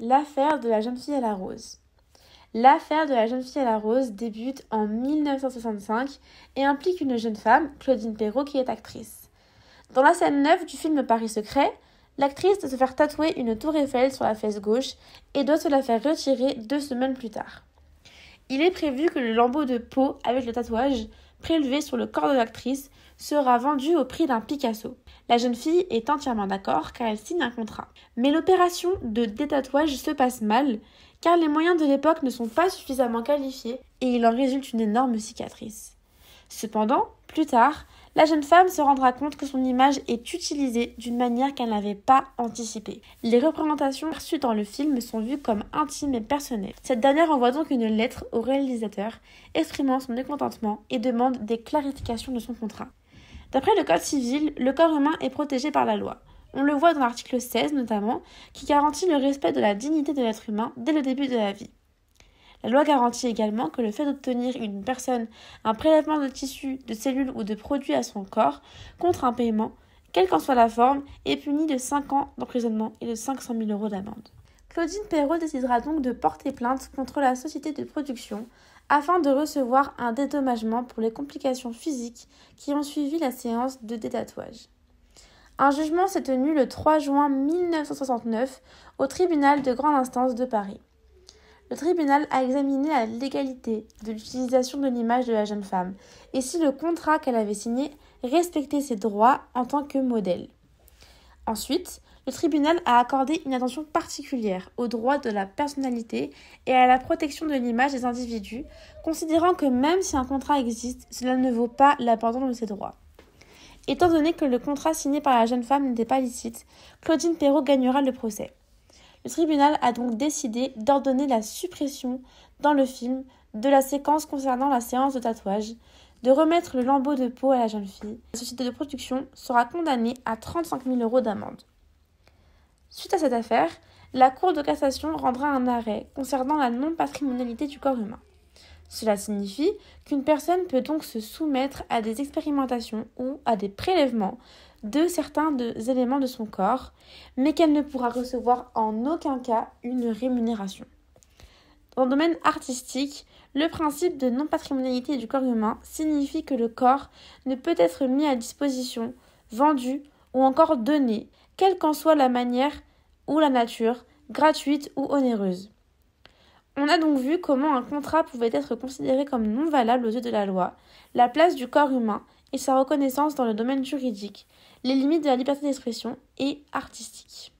L'affaire de la jeune fille à la rose. L'affaire de la jeune fille à la rose débute en 1965 et implique une jeune femme, Claudine Perrault, qui est actrice. Dans la scène 9 du film Paris secret, l'actrice doit se faire tatouer une tour Eiffel sur la fesse gauche et doit se la faire retirer 2 semaines plus tard. Il est prévu que le lambeau de peau avec le tatouage prélevé sur le corps de l'actrice sera vendu au prix d'un Picasso. La jeune fille est entièrement d'accord car elle signe un contrat. Mais l'opération de détatouage se passe mal car les moyens de l'époque ne sont pas suffisamment qualifiés et il en résulte une énorme cicatrice. Cependant, plus tard, la jeune femme se rendra compte que son image est utilisée d'une manière qu'elle n'avait pas anticipée. Les représentations perçues dans le film sont vues comme intimes et personnelles. Cette dernière envoie donc une lettre au réalisateur exprimant son mécontentement et demande des clarifications de son contrat. D'après le Code civil, le corps humain est protégé par la loi. On le voit dans l'article 16 notamment, qui garantit le respect de la dignité de l'être humain dès le début de la vie. La loi garantit également que le fait d'obtenir une personne un prélèvement de tissus, de cellules ou de produits à son corps contre un paiement, quelle qu'en soit la forme, est puni de 5 ans d'emprisonnement et de 500 000 € d'amende. Claudine Perrault décidera donc de porter plainte contre la société de production afin de recevoir un dédommagement pour les complications physiques qui ont suivi la séance de détatouage. Un jugement s'est tenu le 3 juin 1969 au tribunal de grande instance de Paris. Le tribunal a examiné la légalité de l'utilisation de l'image de la jeune femme et si le contrat qu'elle avait signé respectait ses droits en tant que modèle. Ensuite, le tribunal a accordé une attention particulière aux droits de la personnalité et à la protection de l'image des individus, considérant que même si un contrat existe, cela ne vaut pas l'abandon de ses droits. Étant donné que le contrat signé par la jeune femme n'était pas licite, Claudine Perrault gagnera le procès. Le tribunal a donc décidé d'ordonner la suppression dans le film de la séquence concernant la séance de tatouage, de remettre le lambeau de peau à la jeune fille. La société de production sera condamnée à 35 000 € d'amende. Suite à cette affaire, la Cour de cassation rendra un arrêt concernant la non-patrimonialité du corps humain. Cela signifie qu'une personne peut donc se soumettre à des expérimentations ou à des prélèvements de certains éléments de son corps, mais qu'elle ne pourra recevoir en aucun cas une rémunération. Dans le domaine artistique, le principe de non-patrimonialité du corps humain signifie que le corps ne peut être mis à disposition, vendu ou encore donné, quelle qu'en soit la manière ou la nature, gratuite ou onéreuse. On a donc vu comment un contrat pouvait être considéré comme non valable aux yeux de la loi, la place du corps humain et sa reconnaissance dans le domaine juridique, les limites de la liberté d'expression et artistique.